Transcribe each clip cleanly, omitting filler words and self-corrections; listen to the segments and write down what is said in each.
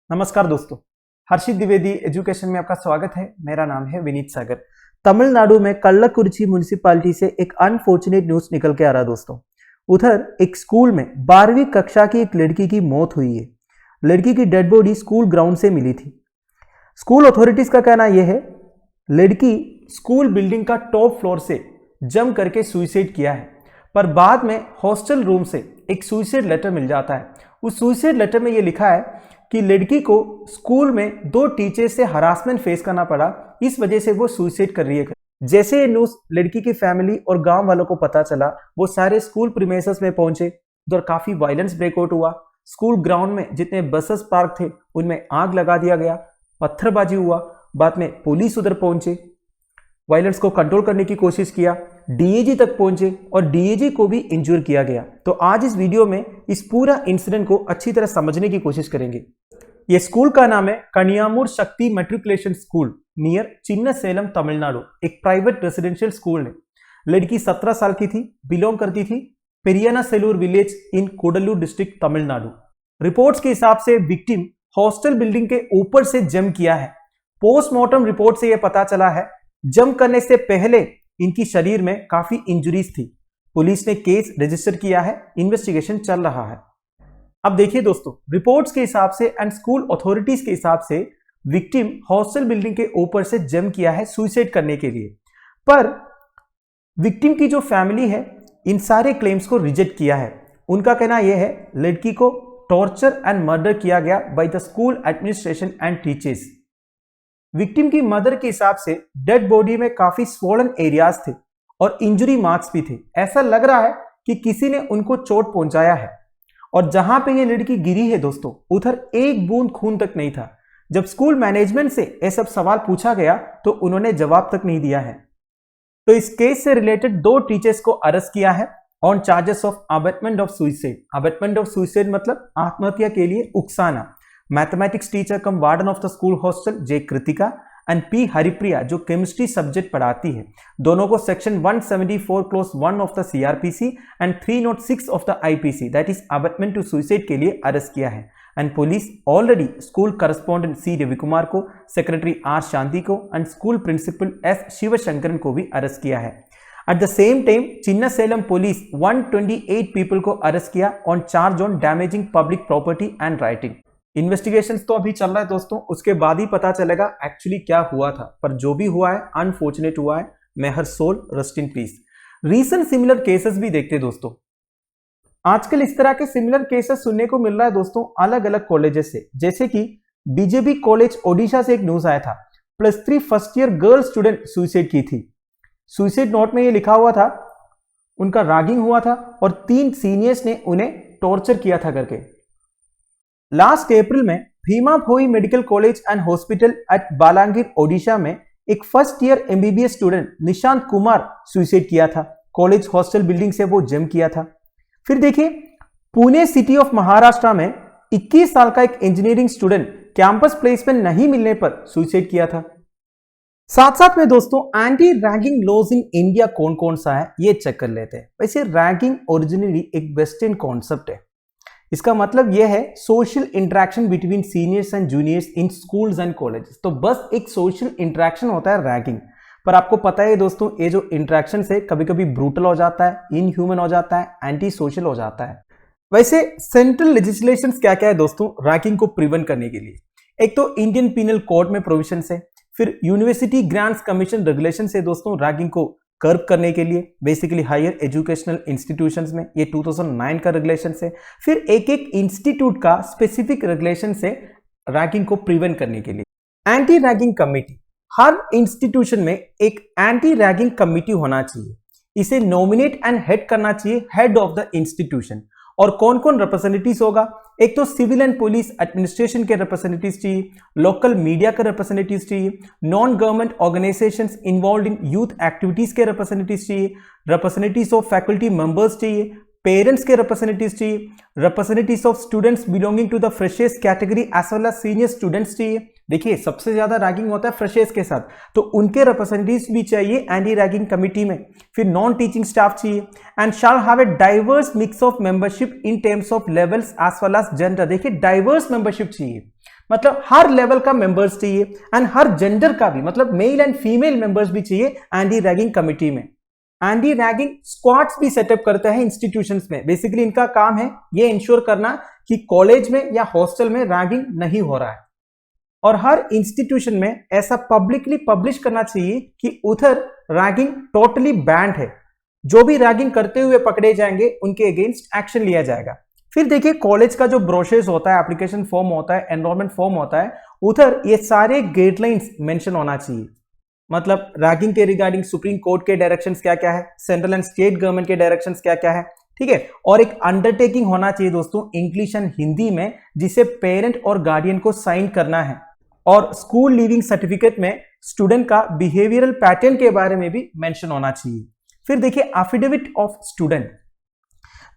नमस्कार दोस्तों, हर्षित द्विवेदी एजुकेशन में आपका स्वागत है। मेरा नाम है विनीत सागर। तमिलनाडु में कल्लकुरिची म्यूनिसिपैलिटी से एक अनफॉर्चुनेट न्यूज निकल के आ रहा है दोस्तों। उधर एक स्कूल में 12वीं कक्षा की एक लड़की की मौत हुई है। लड़की की डेड बॉडी स्कूल ग्राउंड से मिली थी। स्कूल अथॉरिटीज का कहना यह है लड़की स्कूल बिल्डिंग का टॉप फ्लोर से जंप करके सुइसाइड किया है, पर बाद में हॉस्टल रूम से एक सुइसाइड लेटर मिल जाता है। उस सुइसाइड लेटर में यह लिखा है कि लड़की को स्कूल में 2 टीचर से हरासमेंट फेस करना पड़ा, इस वजह से वो सुइसाइड कर रही है। जैसे ये न्यूज लड़की की फैमिली और गांव वालों को पता चला, वो सारे स्कूल प्रीमाइसेस में पहुंचे। उधर काफी वायलेंस ब्रेकआउट हुआ। स्कूल ग्राउंड में जितने बसेस पार्क थे उनमें आग लगा दिया गया, पत्थरबाजी हुआ। बाद में पुलिस उधर पहुंचे, वायलेंस को कंट्रोल करने की कोशिश किया, डीएजी तक पहुंचे और डीएजी को भी इंजूर किया गया। तो आज इस वीडियो में इस पूरा इंसिडेंट को अच्छी तरह समझने की कोशिश करेंगे। ये स्कूल का नाम है कनियामूर शक्ति मैट्रिकुलेशन स्कूल नियर चिन्न सेलम तमिलनाडु। एक प्राइवेट रेसिडेंशियल स्कूल है। लड़की 17 साल की थी, बिलोंग करती थी Periyana Selur village in Cuddalore district Tamil Nadu. Reports के हिसाब से विक्टिम हॉस्टल बिल्डिंग के ऊपर से जंप किया है। पोस्टमार्टम रिपोर्ट से यह पता चला है जंप करने से पहले इनकी शरीर में काफी इंजुरीज थी। पुलिस ने केस रजिस्टर किया है, इन्वेस्टिगेशन चल रहा है। अब देखिए दोस्तों, रिपोर्ट्स के हिसाब से एंड स्कूल अथॉरिटीज के हिसाब से विक्टिम हॉस्टल बिल्डिंग के ऊपर से जंप किया है सुइसाइड करने के लिए, पर विक्टिम की जो फैमिली है इन सारे क्लेम्स को रिजेक्ट किया है। उनका कहना यह है लड़की को टॉर्चर एंड मर्डर किया गया by the school administration and teachers. Victim की मदर के हिसाब से डेड बॉडी में काफी स्वोलन एरियाज थे और इंजरी मार्क्स भी थे। ऐसा लग रहा है कि किसी ने उनको चोट पहुंचाया है। और जहां पे ये लड़की गिरी है दोस्तों, उधर एक बूंद खून तक नहीं था। जब स्कूल मैनेजमेंट से ये सब सवाल पूछा गया तो उन्होंने जवाब तक नहीं दिया है। तो इस केस से रिलेटेड 2 टीचर्स को अरेस्ट किया है on charges of abetment of suicide. Abetment of suicide मतलब आत्महत्या के लिए उकसाना। Mathematics teacher cum warden of the school hostel J Kritika and P Haripriya जो केमिस्ट्री सब्जेक्ट पढ़ाती है। दोनों को section 174 clause 1 of the CrPC and 306 of the IPC that is abetment to suicide के लिए अरेस्ट किया है। And police already school correspondent C Ravikumar को, सेक्रेटरी आर शांति को and school principal S Sivasankaran को भी अरेस्ट किया है। एट द सेम टाइम चिन्न सेलम पुलिस 128 पीपल को अरेस्ट किया on charge on damaging public property and writing. Investigations तो अभी चल रहा है दोस्तों, उसके बाद ही पता चलेगा एक्चुअली क्या हुआ था, पर जो भी हुआ है अनफॉर्चुनेट हुआ है। May her soul rest in peace. Recent similar cases भी देखते दोस्तों। आजकल इस तरह के सिमिलर केसेस सुनने को मिल रहा है दोस्तों अलग अलग कॉलेजेस से। जैसे कि बीजेबी कॉलेज ओडिशा से एक न्यूज आया था, +3 first year girl student suicide की थी। सुइसाइड नोट में ये लिखा हुआ था उनका रैगिंग हुआ था और 3 सीनियर्स ने उन्हें टॉर्चर किया था करके। लास्ट अप्रैल में Bhima Bhoi medical college and hospital at Balangir Odisha में एक first year MBBS student Nishant Kumar suicide किया था। कॉलेज हॉस्टल बिल्डिंग से वो जंप किया था। फिर देखिए पुणे सिटी ऑफ महाराष्ट्र में 21 साल का एक इंजीनियरिंग स्टूडेंट कैंपस प्लेसमेंट नहीं मिलने पर सुइसाइड किया था। साथ साथ में दोस्तों anti ragging laws in India कौन कौन सा है ये चेक कर लेते हैं। वैसे रैगिंग ओरिजिनली एक वेस्टर्न कॉन्सेप्ट है। इसका मतलब यह है social interaction between seniors and juniors in schools and colleges. तो बस एक सोशल इंटरेक्शन होता है रैगिंग। पर आपको पता है दोस्तों ये जो इंटरेक्शन है कभी कभी ब्रूटल हो जाता है, इनह्यूमन हो जाता है, एंटी सोशल हो जाता है। वैसे सेंट्रल लेजिस्लेशन क्या क्या है दोस्तों रैगिंग को प्रिवेंट करने के लिए? एक तो इंडियन पीनल कोड में प्रोविजन है, फिर यूनिवर्सिटी ग्रांट्स कमीशन रेगुलेशन से दोस्तों रैगिंग को कर्व करने के लिए बेसिकली हायर एजुकेशनल इंस्टीट्यूशंस में ये 2009 का रेगुलेशन है। फिर एक एक इंस्टीट्यूट का स्पेसिफिक रेगुलेशन से रैगिंग को प्रिवेंट करने के लिए। एंटी रैगिंग कमेटी, हर इंस्टीट्यूशन में एक एंटी रैगिंग कमेटी होना चाहिए। इसे नॉमिनेट एंड हेड करना चाहिए हेड ऑफ द इंस्टीट्यूशन। और कौन कौन रिप्रेजेंटेटिव्स होगा? एक तो सिविल एंड पुलिस एडमिनिस्ट्रेशन के रिप्रेजेंटेटिव्स चाहिए, लोकल मीडिया के रिप्रेजेंटेटिव्स चाहिए, non government organisations involve in youth activities के रिप्रेजेंटेटिव्स चाहिए, रिप्रेजेंटेटिव्स ऑफ फैकल्टी मेंबर्स चाहिए, पेरेंट्स के रिप्रेजेंटेटिव्स चाहिए, representatives of students belonging to the freshers category as well as senior students चाहिए। देखिए सबसे ज्यादा रैगिंग होता है फ्रेशर्स के साथ, तो उनके रिप्रेजेंटेटिव्स भी चाहिए एंटी रैगिंग कमेटी में। फिर नॉन टीचिंग स्टाफ चाहिए and shall have a diverse mix of membership in terms of levels as well as gender. देखिए डाइवर्स मेंबरशिप चाहिए, मतलब हर लेवल का मेंबर्स चाहिए एंड हर जेंडर का भी, मतलब मेल एंड फीमेल मेंबर्स भी चाहिए एंटी रैगिंग कमिटी में। एंटी रैगिंग स्क्वाड्स भी सेटअप करते हैं इंस्टीट्यूशंस में। बेसिकली इनका काम है ये इंश्योर करना कि कॉलेज में या हॉस्टल में रैगिंग नहीं हो रहा है, और हर इंस्टीट्यूशन में ऐसा पब्लिकली पब्लिश करना चाहिए कि उधर रैगिंग टोटली बैंड है। जो भी रैगिंग करते हुए पकड़े जाएंगे उनके अगेंस्ट एक्शन लिया जाएगा। फिर देखिए कॉलेज का जो ब्रोशर्स होता है, एप्लीकेशन फॉर्म होता है, एनरोलमेंट फॉर्म होता है, उधर ये सारे गाइडलाइंस मेंशन होना चाहिए। मतलब रैगिंग के रिगार्डिंग सुप्रीम कोर्ट के डायरेक्शंस क्या क्या है, सेंट्रल एंड स्टेट गवर्नमेंट के डायरेक्शंस क्या क्या है, ठीक है। और एक अंडरटेकिंग होना चाहिए दोस्तों इंग्लिश एंड हिंदी में, जिसे पेरेंट और गार्डियन को साइन करना है। और स्कूल लीविंग सर्टिफिकेट में स्टूडेंट का बिहेवियरल पैटर्न के बारे में भी मेंशन होना चाहिए। फिर देखिए एफिडेविट ऑफ स्टूडेंट,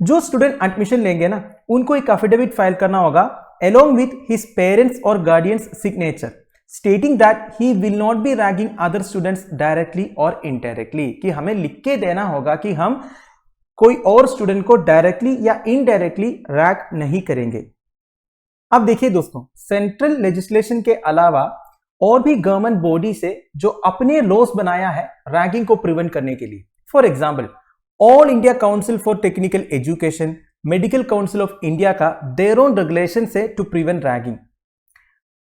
जो स्टूडेंट एडमिशन लेंगे ना उनको एक एफिडेविट फाइल करना होगा along with his parents or guardians signature stating that he will not be ragging other students directly or indirectly, कि हमें लिख के देना होगा कि हम कोई और स्टूडेंट को डायरेक्टली या इनडायरेक्टली रैग नहीं करेंगे। अब देखिए दोस्तों सेंट्रल लेजिस्लेशन के अलावा और भी गवर्नमेंट बॉडी से जो अपने लॉस बनाया है रैगिंग को प्रिवेंट करने के लिए। For example all India council for technical education, medical council of India का देयर ओन रेगुलेशन से to prevent ragging.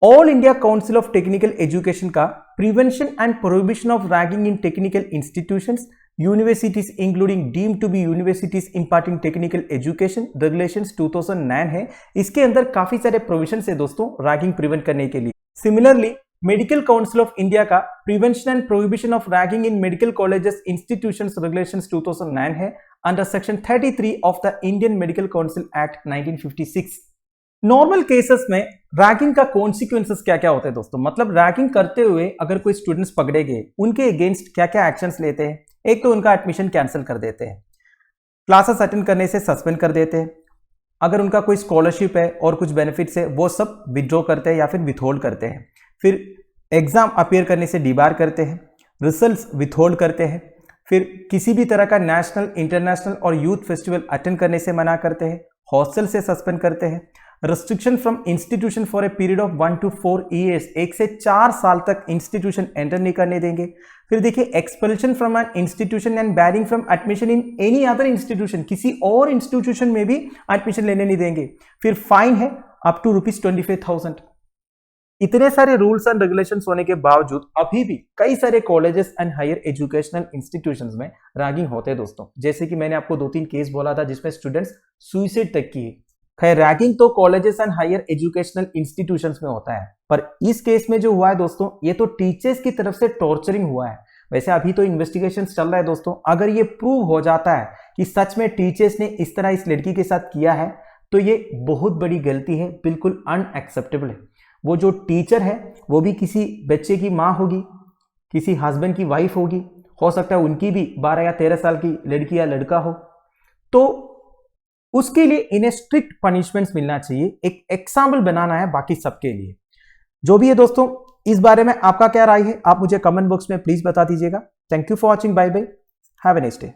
All India council of technical education का prevention and prohibition of ragging in technical institutions, universities including deemed to be universities imparting technical education regulations 2009 है। इसके अंदर काफी सारे provision है दोस्तों ragging prevent करने के लिए। Similarly medical council of India का prevention and prohibition of ragging in medical colleges institutions regulations 2009 है under section 33 of the Indian medical council act 1956। Normal cases में रैगिंग का कॉन्सिक्वेंसेस क्या क्या होते हैं दोस्तों, मतलब रैगिंग करते हुए अगर कोई स्टूडेंट्स पकड़े गए उनके अगेंस्ट क्या क्या एक्शंस लेते हैं। एक तो उनका एडमिशन कैंसिल कर देते हैं, क्लासेस अटेंड करने से सस्पेंड कर देते हैं, अगर उनका कोई स्कॉलरशिप है और कुछ बेनिफिट्स है वो सब विड्रॉ करते हैं या फिर विथहोल्ड करते हैं, फिर एग्जाम अपीयर करने से डिबार करते हैं, रिजल्ट्स विथहोल्ड करते हैं, फिर किसी भी तरह का नेशनल, इंटरनेशनल और यूथ फेस्टिवल अटेंड करने से मना करते हैं, हॉस्टल से सस्पेंड करते हैं, restriction from institution for a period of 1 to 4 years, 1 से 4 साल तक इंस्टीट्यूशन एंटर नहीं करने देंगे। फिर देखिए expulsion from an institution and bearing from admission in any other institution, किसी और इंस्टीट्यूशन में भी एडमिशन लेने नहीं देंगे। फिर फाइन है अप टू ₹25,000। इतने सारे रूल्स एंड रेगुलेशंस होने के बावजूद अभी भी कई सारे colleges and higher educational institutions में रैगिंग होते हैं दोस्तों। जैसे कि मैंने आपको 2-3 केस बोला था जिसमें स्टूडेंट्स सुसाइड तक किए। खैर रैगिंग तो colleges and higher educational institutions में होता है, पर इस केस में जो हुआ है दोस्तों ये तो टीचर्स की तरफ से टॉर्चरिंग हुआ है। वैसे अभी तो इन्वेस्टिगेशन चल रहा है दोस्तों, अगर ये प्रूव हो जाता है कि सच में टीचर्स ने इस तरह इस लड़की के साथ किया है तो ये बहुत बड़ी गलती है, बिल्कुल अनएक्सेप्टेबल है। वो जो टीचर है वो भी किसी बच्चे की माँ होगी, किसी हस्बैंड की वाइफ होगी, हो सकता है उनकी भी 12 या 13 साल की लड़की या लड़का हो, तो उसके लिए इन्हें स्ट्रिक्ट पनिशमेंट्स मिलना चाहिए, एक एग्जाम्पल बनाना है बाकी सबके लिए। जो भी है दोस्तों इस बारे में आपका क्या राय है आप मुझे कमेंट बॉक्स में प्लीज बता दीजिएगा। Thank you for watching, bye bye, have a nice day.